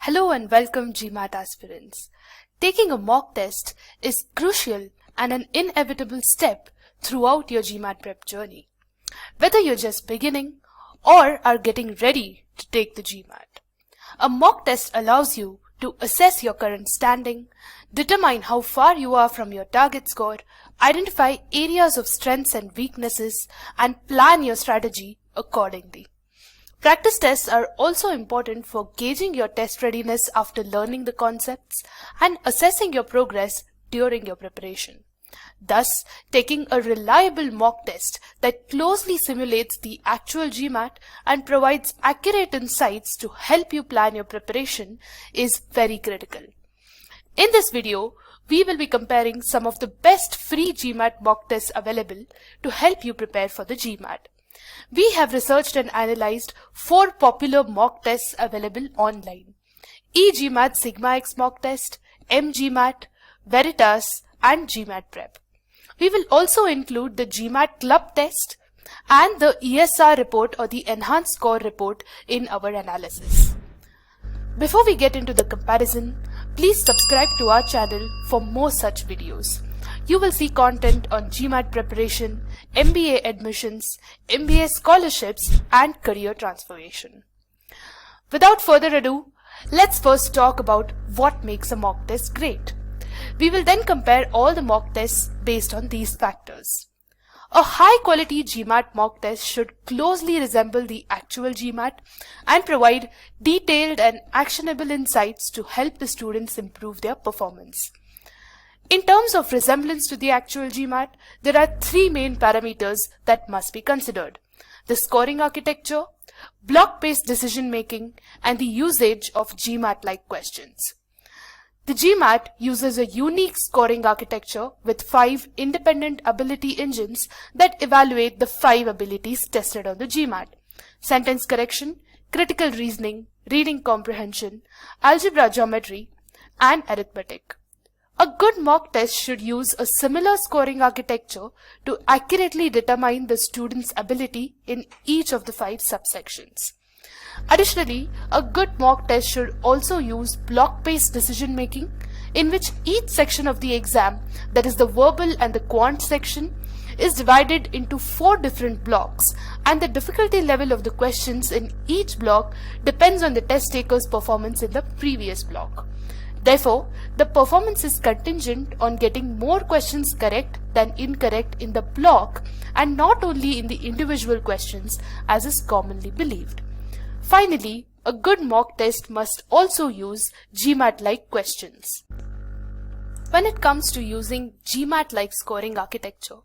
Hello and welcome GMAT aspirants. Taking a mock test is crucial and an inevitable step throughout your GMAT prep journey. Whether you're just beginning or are getting ready to take the GMAT, a mock test allows you to assess your current standing, determine how far you are from your target score, identify areas of strengths and weaknesses, and plan your strategy accordingly. Practice tests are also important for gauging your test readiness after learning the concepts and assessing your progress during your preparation. Thus, taking a reliable mock test that closely simulates the actual GMAT and provides accurate insights to help you plan your preparation is very critical. In this video, we will be comparing some of the best free GMAT mock tests available to help you prepare for the GMAT. We have researched and analyzed 4 popular mock tests available online: e-GMAT Sigma X mock test, e-GMAT, Veritas, and GMAT Prep. We will also include the GMAT Club test and the ESR report or the Enhanced Score report in our analysis. Before we get into the comparison, please subscribe to our channel for more such videos. You will see content on GMAT preparation, MBA admissions, MBA scholarships, and career transformation. Without further ado, let's first talk about what makes a mock test great. We will then compare all the mock tests based on these factors. A high-quality GMAT mock test should closely resemble the actual GMAT and provide detailed and actionable insights to help the students improve their performance. In terms of resemblance to the actual GMAT, there are 3 main parameters that must be considered: the scoring architecture, block-based decision-making, and the usage of GMAT-like questions. The GMAT uses a unique scoring architecture with 5 independent ability engines that evaluate the 5 abilities tested on the GMAT: sentence correction, critical reasoning, reading comprehension, algebra geometry, and arithmetic. A good mock test should use a similar scoring architecture to accurately determine the student's ability in each of the 5 subsections. Additionally, a good mock test should also use block-based decision-making, in which each section of the exam, that is the verbal and the quant section, is divided into 4 different blocks, and the difficulty level of the questions in each block depends on the test taker's performance in the previous block. Therefore, the performance is contingent on getting more questions correct than incorrect in the block and not only in the individual questions as is commonly believed. Finally, a good mock test must also use GMAT-like questions. When it comes to using GMAT-like scoring architecture,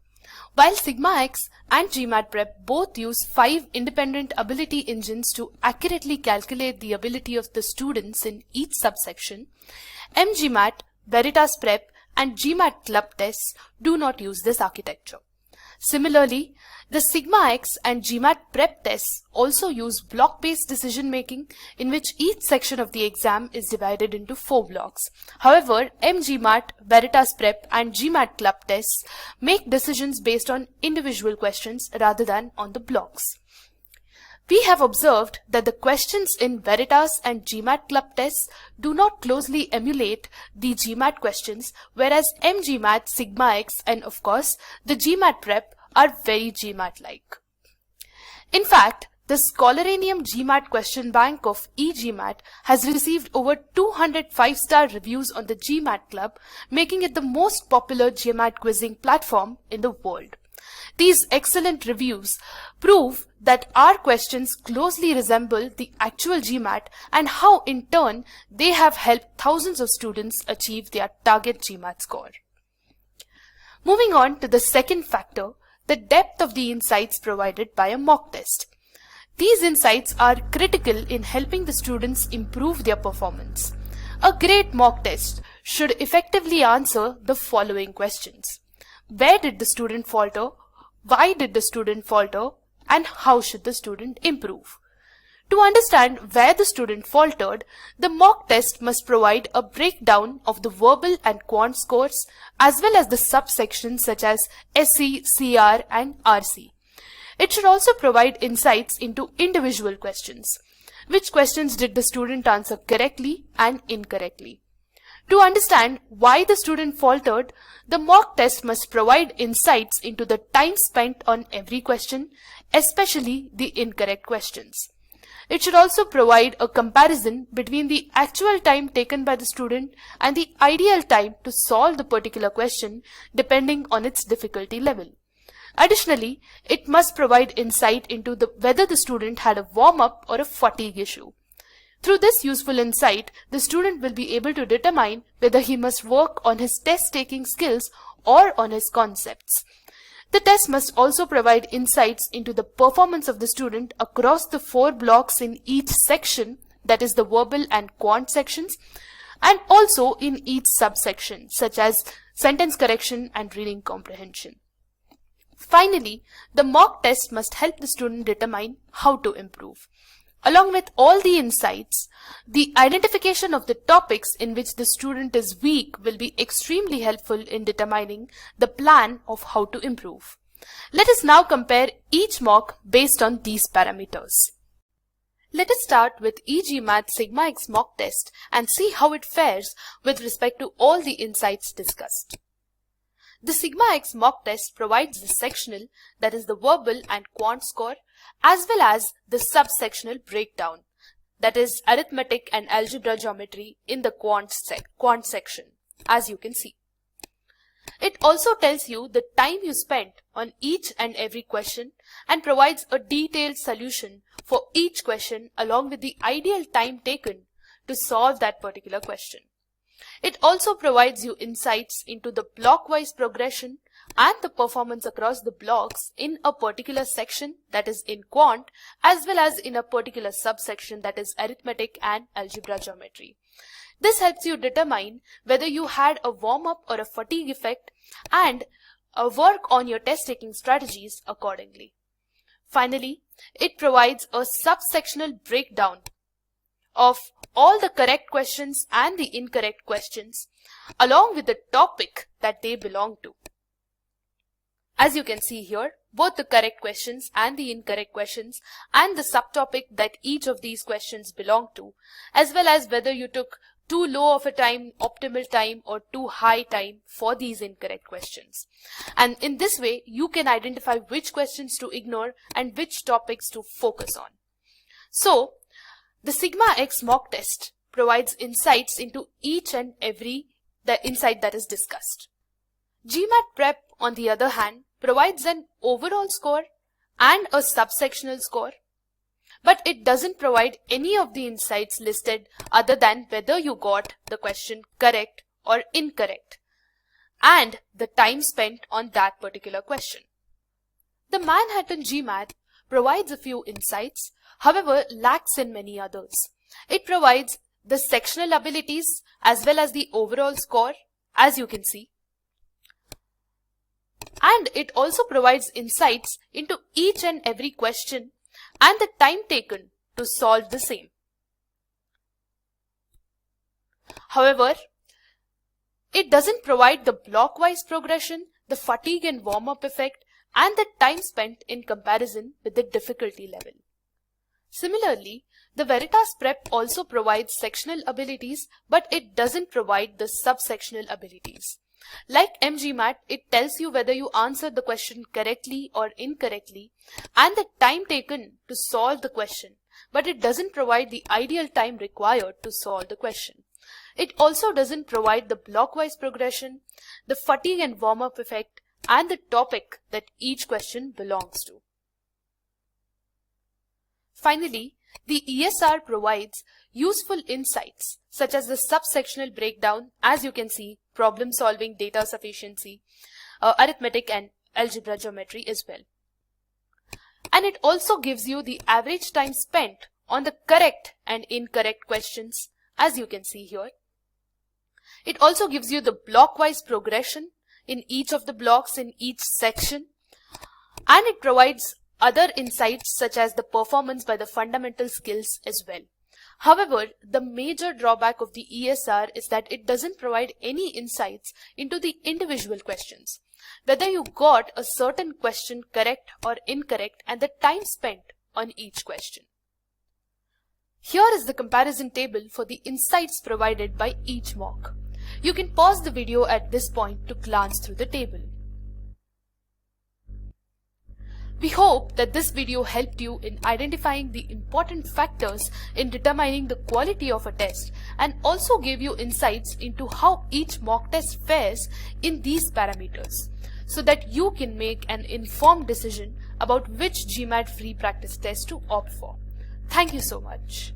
while Sigma X and GMAT Prep both use 5 independent ability engines to accurately calculate the ability of the students in each subsection, e-GMAT, Veritas Prep, and GMAT Club tests do not use this architecture. Similarly, the Sigma X and GMAT Prep tests also use block-based decision-making, in which each section of the exam is divided into 4 blocks. However, e-GMAT, Veritas Prep, and GMAT Club tests make decisions based on individual questions rather than on the blocks. We have observed that the questions in Veritas and GMAT Club tests do not closely emulate the GMAT questions, whereas e-GMAT, Sigma X, and of course the GMAT Prep are very GMAT-like. In fact, the Scholaranium GMAT question bank of e-GMAT has received over 200 5-star reviews on the GMAT Club, making it the most popular GMAT quizzing platform in the world. These excellent reviews prove that our questions closely resemble the actual GMAT and how in turn they have helped thousands of students achieve their target GMAT score. Moving on to the second factor, the depth of the insights provided by a mock test. These insights are critical in helping the students improve their performance. A great mock test should effectively answer the following questions: where did the student falter? Why did the student falter? And how should the student improve? To understand where the student faltered, the mock test must provide a breakdown of the verbal and quant scores as well as the subsections such as SC, CR, and RC. It should also provide insights into individual questions. which questions did the student answer correctly and incorrectly. To understand why the student faltered, the mock test must provide insights into the time spent on every question, especially the incorrect questions. It should also provide a comparison between the actual time taken by the student and the ideal time to solve the particular question depending on its difficulty level. Additionally, it must provide insight into whether the student had a warm-up or a fatigue issue. Through this useful insight, the student will be able to determine whether he must work on his test-taking skills or on his concepts. The test must also provide insights into the performance of the student across the 4 blocks in each section, that is the verbal and quant sections, and also in each subsection, such as sentence correction and reading comprehension. Finally, the mock test must help the student determine how to improve. Along with all the insights, the identification of the topics in which the student is weak will be extremely helpful in determining the plan of how to improve. Let us now compare each mock based on these parameters. Let us start with e-GMAT Sigma X mock test and see how it fares with respect to all the insights discussed. The Sigma X mock test provides the sectional, that is the verbal and quant score, as well as the subsectional breakdown, that is arithmetic and algebra geometry in the quant section, as you can see. It also tells you the time you spent on each and every question and provides a detailed solution for each question along with the ideal time taken to solve that particular question. It also provides you insights into the block-wise progression and the performance across the blocks in a particular section, that is in quant, as well as in a particular subsection, that is arithmetic and algebra geometry. This helps you determine whether you had a warm-up or a fatigue effect and work on your test-taking strategies accordingly. Finally, it provides a subsectional breakdown of all the correct questions and the incorrect questions along with the topic that they belong to. As you can see here, both the correct questions and the incorrect questions and the subtopic that each of these questions belong to, as well as whether you took too low of a time, optimal time, or too high time for these incorrect questions. And in this way, you can identify which questions to ignore and which topics to focus on. So, the Sigma X mock test provides insights into each and every insight that is discussed. GMAT Prep, on the other hand, provides an overall score and a subsectional score, but it doesn't provide any of the insights listed other than whether you got the question correct or incorrect and the time spent on that particular question. The Manhattan GMAT provides a few insights, however lacks in many others. It provides the sectional abilities as well as the overall score, as you can see. And it also provides insights into each and every question and the time taken to solve the same. However, it doesn't provide the block-wise progression, the fatigue and warm-up effect, and the time spent in comparison with the difficulty level. Similarly, the Veritas Prep also provides sectional abilities, but it doesn't provide the subsectional abilities. Like MGMAT, it tells you whether you answered the question correctly or incorrectly and the time taken to solve the question, but it doesn't provide the ideal time required to solve the question. It also doesn't provide the block-wise progression, the fatigue and warm-up effect, and the topic that each question belongs to. Finally, the ESR provides useful insights such as the subsectional breakdown, as you can see, problem solving, data sufficiency, arithmetic and algebra geometry as well. And it also gives you the average time spent on the correct and incorrect questions, as you can see here. It also gives you the block-wise progression in each of the blocks in each section, and it provides other insights such as the performance by the fundamental skills as well. However, the major drawback of the ESR is that it doesn't provide any insights into the individual questions, whether you got a certain question correct or incorrect and the time spent on each question. Here is the comparison table for the insights provided by each mock. You can pause the video at this point to glance through the table. We hope that this video helped you in identifying the important factors in determining the quality of a test and also gave you insights into how each mock test fares in these parameters, so that you can make an informed decision about which GMAT free practice test to opt for. Thank you so much.